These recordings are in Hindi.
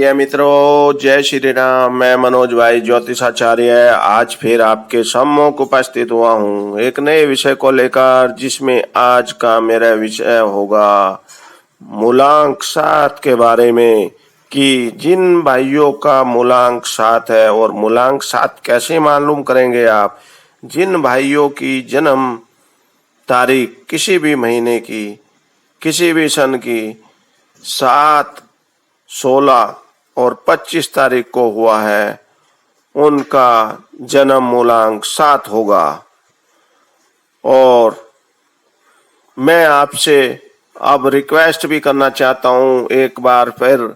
ये मित्रों, जय श्री राम। मैं मनोज भाई ज्योतिषाचार्य आज फिर आपके सम्मुख उपस्थित हुआ हूँ एक नए विषय को लेकर, जिसमें आज का मेरा विषय होगा मूलांक 7 के बारे में। कि जिन भाइयों का मूलांक 7 है, और मूलांक 7 कैसे मालूम करेंगे आप। जिन भाइयों की जन्म तारीख किसी भी महीने की, किसी भी सन की 7, 16 और 25 तारीख को हुआ है, उनका जन्म मूलांक 7 होगा। और मैं आपसे अब रिक्वेस्ट भी करना चाहता हूँ एक बार फिर,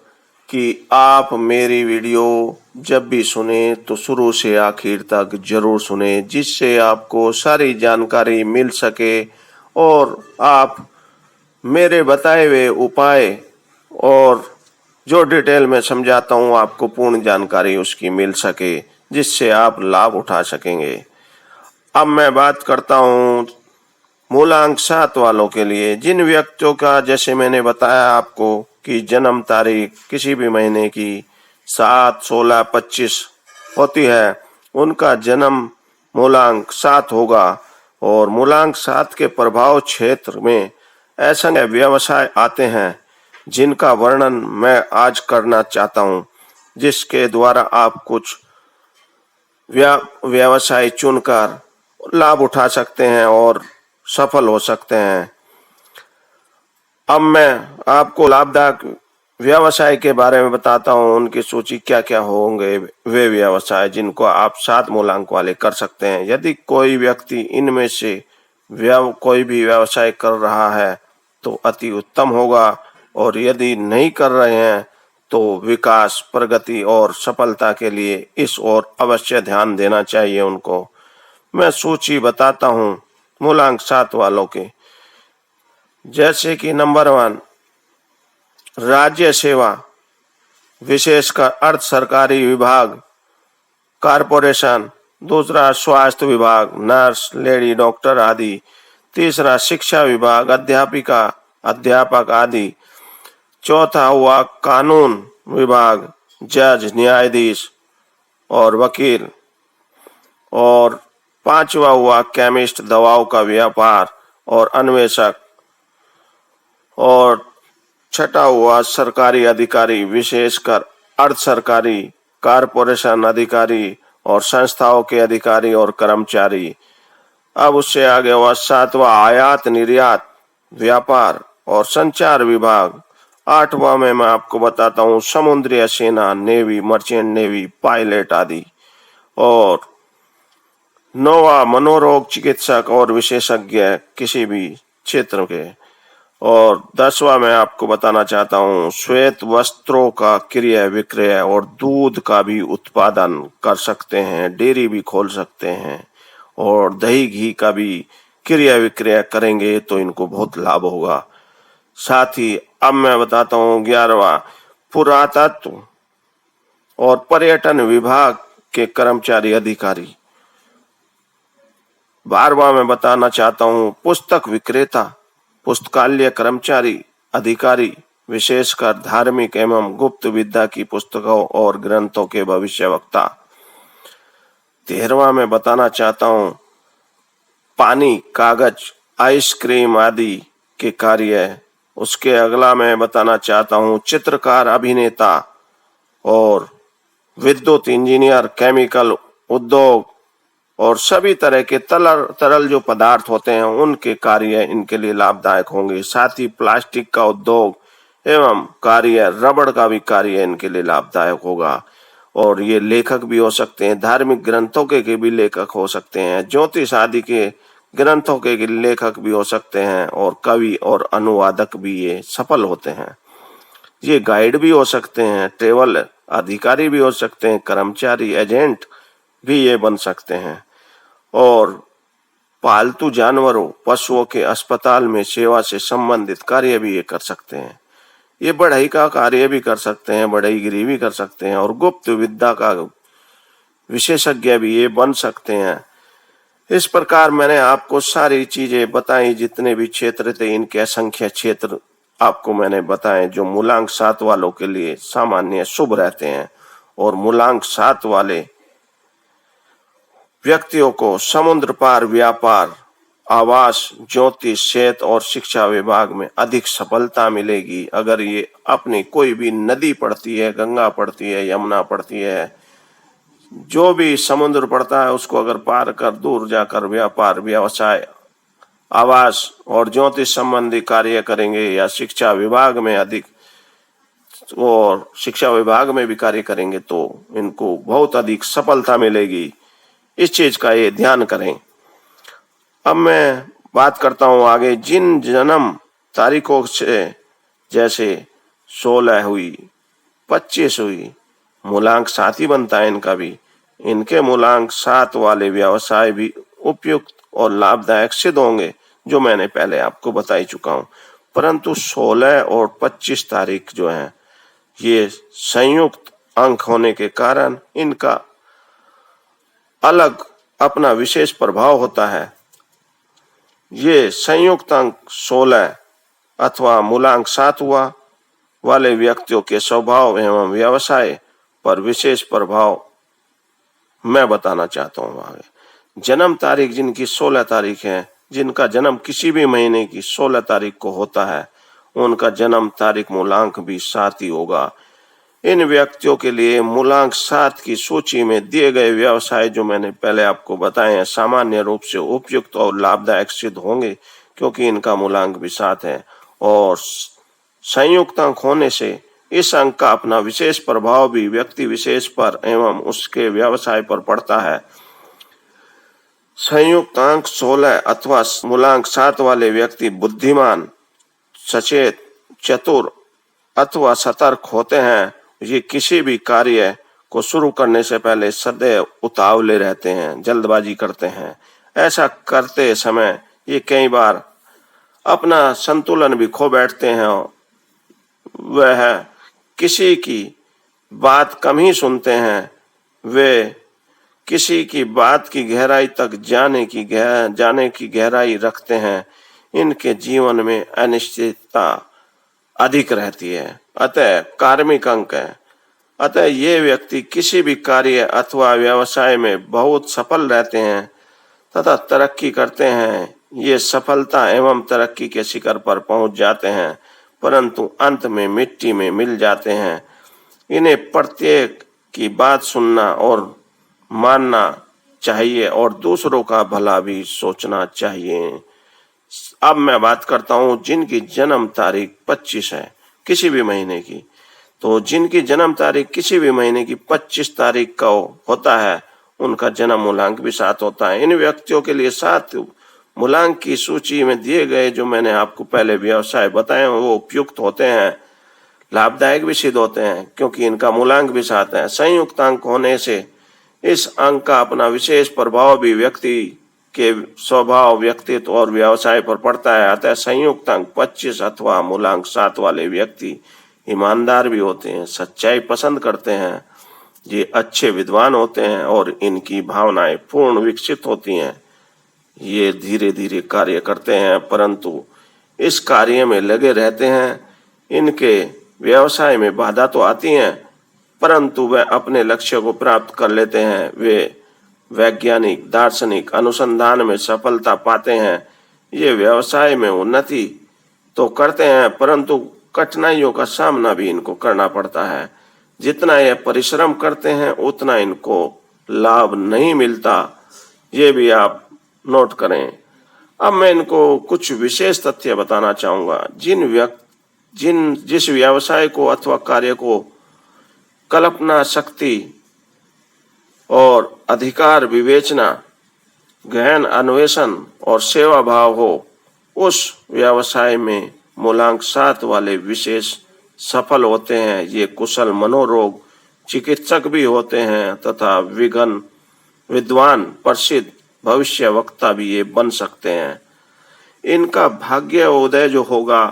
कि आप मेरी वीडियो जब भी सुने तो शुरू से आखिर तक जरूर सुने, जिससे आपको सारी जानकारी मिल सके और आप मेरे बताए हुए उपाय और जो डिटेल में समझाता हूँ आपको पूर्ण जानकारी उसकी मिल सके, जिससे आप लाभ उठा सकेंगे। अब मैं बात करता हूँ मूलांक 7 वालों के लिए। जिन व्यक्तियों का, जैसे मैंने बताया आपको, कि जन्म तारीख किसी भी महीने की 7, 16, 25 होती है, उनका जन्म मूलांक 7 होगा। और मूलांक 7 के प्रभाव क्षेत्र में ऐसे व्यवसाय आते हैं जिनका वर्णन मैं आज करना चाहता हूं, जिसके द्वारा आप कुछ व्यवसाय चुनकर लाभ उठा सकते हैं और सफल हो सकते हैं। अब मैं आपको लाभदायक व्यवसाय के बारे में बताता हूं, उनकी सूची क्या क्या होंगे वे व्यवसाय जिनको आप 7 मूलांक वाले कर सकते हैं। यदि कोई व्यक्ति इनमें से कोई भी व्यवसाय कर रहा है तो अति उत्तम होगा, और यदि नहीं कर रहे हैं तो विकास, प्रगति और सफलता के लिए इस ओर अवश्य ध्यान देना चाहिए उनको। मैं सूची बताता हूं मूलांक 7 वालों के। जैसे कि नंबर 1, राज्य सेवा, विशेषकर अर्ध सरकारी विभाग, कारपोरेशन। दूसरा, स्वास्थ्य विभाग, नर्स, लेडी डॉक्टर आदि। तीसरा, शिक्षा विभाग, अध्यापिका, अध्यापक आदि। चौथा हुआ कानून विभाग, जज, न्यायाधीश और वकील। और पांचवा हुआ केमिस्ट, दवाओं का व्यापार और अन्वेषक। और छठा हुआ सरकारी अधिकारी, विशेषकर अर्ध सरकारी, कारपोरेशन अधिकारी और संस्थाओं के अधिकारी और कर्मचारी। अब उससे आगे हुआ 7वां आयात निर्यात, व्यापार और संचार विभाग। 8वां में मैं आपको बताता हूँ समुद्री सेना, नेवी, मर्चेंट नेवी, पायलट आदि। और 9वां मनोरोग चिकित्सक और विशेषज्ञ किसी भी क्षेत्र के। और 10वां मैं आपको बताना चाहता हूँ श्वेत वस्त्रों का क्रय विक्रय और दूध का भी उत्पादन कर सकते हैं, डेयरी भी खोल सकते हैं, और दही घी का भी क्रय विक्रय करेंगे तो इनको बहुत लाभ होगा। साथ ही अब मैं बताता हूँ 11वां पुरातत्व और पर्यटन विभाग के कर्मचारी अधिकारी। 12वां मैं बताना चाहता हूँ पुस्तक विक्रेता, पुस्तकालय कर्मचारी अधिकारी, विशेषकर धार्मिक एवं गुप्त विद्या की पुस्तकों और ग्रंथों के भविष्यवक्ता। 13वां मैं बताना चाहता हूँ पानी, कागज, आइसक्रीम आदि के कार्य। उसके अगला मैं बताना चाहता हूँ चित्रकार, अभिनेता और विद्युत इंजीनियर, केमिकल उद्योग और सभी तरह के तरल जो पदार्थ होते हैं उनके कार्य इनके लिए लाभदायक होंगे। साथ ही प्लास्टिक का उद्योग एवं कार्य, रबड़ का भी कार्य इनके लिए लाभदायक होगा। और ये लेखक भी हो सकते हैं, धार्मिक ग्रंथों के भी लेखक हो सकते हैं, ज्योतिष आदि के ग्रंथों के लेखक भी हो सकते हैं, और कवि और अनुवादक भी ये सफल होते हैं। ये गाइड भी हो सकते हैं, ट्रेवल अधिकारी भी हो सकते हैं, कर्मचारी, एजेंट भी ये बन सकते हैं। और पालतू जानवरों, पशुओं के अस्पताल में सेवा से संबंधित कार्य भी ये कर सकते हैं। ये बढ़ई का कार्य भी कर सकते हैं, बढ़ईगिरी भी कर सकते हैं, और गुप्त विद्या का विशेषज्ञ भी ये बन सकते हैं। इस प्रकार मैंने आपको सारी चीजें बताई, जितने भी क्षेत्र थे इनके असंख्य क्षेत्र आपको मैंने बताए जो मूलांक 7 वालों के लिए सामान्य शुभ रहते हैं, और मूलांक 7 वाले व्यक्तियों को समुद्र पार व्यापार, आवास, ज्योतिष, सेहत और शिक्षा विभाग में अधिक सफलता मिलेगी। अगर ये अपनी कोई भी नदी पड़ती है, गंगा पड़ती है, यमुना पड़ती है, जो भी समुद्र पड़ता है, उसको अगर पार कर दूर जाकर व्यापार, व्यवसाय, आवास और ज्योतिष संबंधी कार्य करेंगे, या शिक्षा विभाग में अधिक और शिक्षा विभाग में भी कार्य करेंगे, तो इनको बहुत अधिक सफलता मिलेगी। इस चीज का ये ध्यान करें। अब मैं बात करता हूं आगे, जिन जन्म तारीखों से, जैसे 16 हुई, 25 हुई, मूलांक 7 ही बनता है इनका भी, इनके मूलांक 7 वाले व्यवसाय भी उपयुक्त और लाभदायक सिद्ध होंगे, जो मैंने पहले आपको बता ही चुका हूं। परंतु 16 और 25 तारीख जो है, ये संयुक्त अंक होने के कारण इनका अलग अपना विशेष प्रभाव होता है। ये संयुक्त अंक 16 अथवा मूलांक 7 हुआ वाले व्यक्तियों के स्वभाव एवं व्यवसाय पर विशेष प्रभाव मैं बताना चाहता हूँ आगे। जन्म तारीख जिनकी 16 तारीख है, जिनका जन्म किसी भी महीने की 16 तारीख को होता है, उनका जन्म तारीख मूलांक भी 7 ही होगा। इन व्यक्तियों के लिए मूलांक 7 की सूची में दिए गए व्यवसाय जो मैंने पहले आपको बताए हैं, सामान्य रूप से उपयुक्त और लाभदायक सिद्ध होंगे, क्योंकि इनका मूलांक भी 7 है। और संयुक्त अंक होने से इस अंक का अपना विशेष प्रभाव भी व्यक्ति विशेष पर एवं उसके व्यवसाय पर पड़ता है। संयुक्त अंक 16 अथवा मूलांक 7 वाले व्यक्ति बुद्धिमान, सचेत, चतुर अथवा सतर्क होते हैं। ये किसी भी कार्य को शुरू करने से पहले सदैव उतावले रहते हैं, जल्दबाजी करते हैं। ऐसा करते समय ये कई बार अपना संतुलन भी खो बैठते हैं। वह किसी की बात कम ही सुनते हैं। वे किसी की बात की गहराई तक जाने की गहराई रखते हैं। इनके जीवन में अनिश्चितता अधिक रहती है, अतः कार्मिक अंक है। अतः ये व्यक्ति किसी भी कार्य अथवा व्यवसाय में बहुत सफल रहते हैं तथा तरक्की करते हैं। ये सफलता एवं तरक्की के शिखर पर पहुंच जाते हैं, परंतु अंत में मिट्टी में मिल जाते हैं। इन्हें प्रत्येक की बात सुनना और मानना चाहिए और दूसरों का भला भी सोचना चाहिए। अब मैं बात करता हूं जिनकी जन्म तारीख 25 है किसी भी महीने की। तो जिनकी जन्म तारीख किसी भी महीने की 25 तारीख का होता है, उनका जन्म मूलांक भी 7 होता है। इन व्यक्तियों के लिए 7 मूलांक की सूची में दिए गए जो मैंने आपको पहले व्यवसाय बताए वो उपयुक्त होते हैं, लाभदायक भी सिद्ध होते हैं, क्योंकि इनका मूलांक भी 7 है। संयुक्त अंक होने से इस अंक का अपना विशेष प्रभाव भी व्यक्ति के स्वभाव, व्यक्तित्व और व्यवसाय पर पड़ता है। अतः संयुक्त अंक 25 अथवा मूलांक 7 वाले व्यक्ति ईमानदार भी होते हैं, सच्चाई पसंद करते हैं, ये अच्छे विद्वान होते हैं और इनकी भावनाएं पूर्ण विकसित होती हैं। ये धीरे धीरे कार्य करते हैं, परंतु इस कार्य में लगे रहते हैं। इनके व्यवसाय में बाधा तो आती हैं, परंतु वे अपने लक्ष्य को प्राप्त कर लेते हैं। वे वैज्ञानिक, दार्शनिक अनुसंधान में सफलता पाते हैं। ये व्यवसाय में उन्नति तो करते हैं, परंतु कठिनाइयों का सामना भी इनको करना पड़ता है। जितना ये परिश्रम करते हैं उतना इनको लाभ नहीं मिलता, ये भी आप नोट करें। अब मैं इनको कुछ विशेष तथ्य बताना चाहूंगा। जिस व्यवसाय को अथवा कार्य को कल्पना शक्ति और अधिकार विवेचना, गहन अन्वेषण और सेवा भाव हो, उस व्यवसाय में मूलांक 7 वाले विशेष सफल होते हैं। ये कुशल मनोरोग चिकित्सक भी होते हैं तथा विद्वान, प्रसिद्ध भविष्य वक्ता भी ये बन सकते हैं। इनका भाग्य उदय जो होगा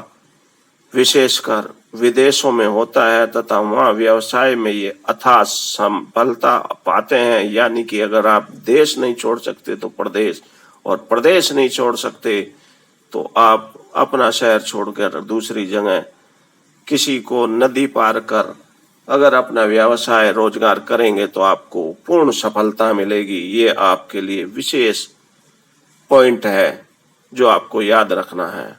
विशेषकर विदेशों में होता है तथा वहाँ व्यवसाय में ये अथाह सफलता पाते हैं। यानी कि अगर आप देश नहीं छोड़ सकते तो प्रदेश, और प्रदेश नहीं छोड़ सकते तो आप अपना शहर छोड़कर दूसरी जगह किसी को नदी पार कर अगर अपना व्यवसाय रोजगार करेंगे तो आपको पूर्ण सफलता मिलेगी। ये आपके लिए विशेष पॉइंट है जो आपको याद रखना है,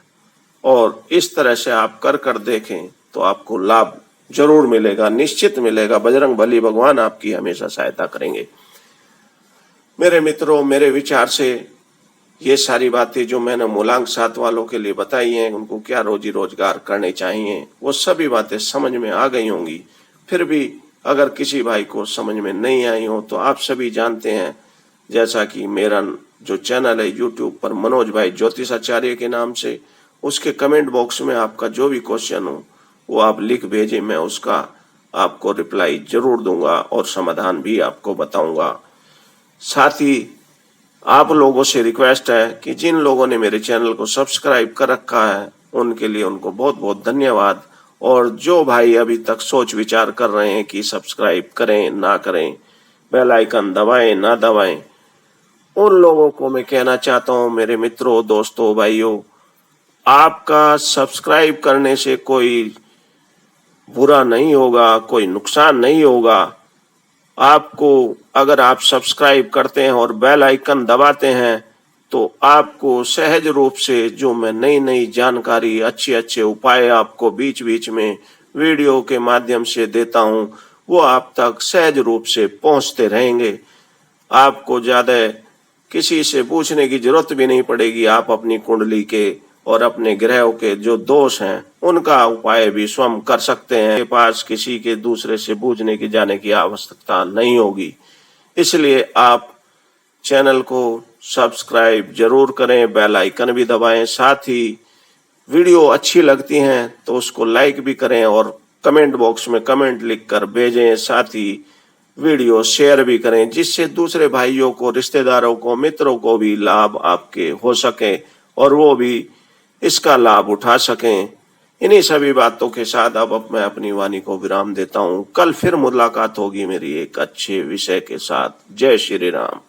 और इस तरह से आप कर देखें तो आपको लाभ जरूर मिलेगा, निश्चित मिलेगा। बजरंग बली भगवान आपकी हमेशा सहायता करेंगे। मेरे मित्रों, मेरे विचार से ये सारी बातें जो मैंने मूलांक 7 वालों के लिए बताई हैं, उनको क्या रोजी रोजगार करने चाहिए, वो सभी बातें समझ में आ गई होंगी। फिर भी अगर किसी भाई को समझ में नहीं आई हो तो आप सभी जानते हैं, जैसा कि मेरा जो चैनल है यूट्यूब पर मनोज भाई ज्योतिषाचार्य के नाम से, उसके कमेंट बॉक्स में आपका जो भी क्वेश्चन हो वो आप लिख भेजें, मैं उसका आपको रिप्लाई जरूर दूंगा और समाधान भी आपको बताऊंगा। साथ ही आप लोगों से रिक्वेस्ट है कि जिन लोगों ने मेरे चैनल को सब्सक्राइब कर रखा है उनके लिए उनको बहुत बहुत धन्यवाद, और जो भाई अभी तक सोच विचार कर रहे हैं कि सब्सक्राइब करें ना करें, बेल आइकन दबाएं ना दबाएं, उन लोगों को मैं कहना चाहता हूं, मेरे मित्रों, दोस्तों, भाइयों, आपका सब्सक्राइब करने से कोई बुरा नहीं होगा, कोई नुकसान नहीं होगा। आपको अगर आप सब्सक्राइब करते हैं और बेल आइकन दबाते हैं तो आपको सहज रूप से जो मैं नई नई जानकारी, अच्छे अच्छे उपाय आपको बीच बीच में वीडियो के माध्यम से देता हूं, वो आप तक सहज रूप से पहुंचते रहेंगे। आपको ज्यादा किसी से पूछने की जरूरत भी नहीं पड़ेगी। आप अपनी कुंडली के और अपने ग्रहों के जो दोष हैं उनका उपाय भी स्वयं कर सकते हैं। के पास किसी के दूसरे से पूछने की जाने की आवश्यकता नहीं होगी। इसलिए आप चैनल को सब्सक्राइब जरूर करें, बेल आइकन भी दबाएं। साथ ही वीडियो अच्छी लगती हैं तो उसको लाइक भी करें और कमेंट बॉक्स में कमेंट लिखकर भेजें। साथ ही वीडियो शेयर भी करें, जिससे दूसरे भाइयों को, रिश्तेदारों को, मित्रों को भी लाभ आपके हो सके और वो भी इसका लाभ उठा सकें। इन्हीं सभी बातों के साथ अब मैं अपनी वाणी को विराम देता हूं। कल फिर मुलाकात होगी मेरी एक अच्छे विषय के साथ। जय श्री राम।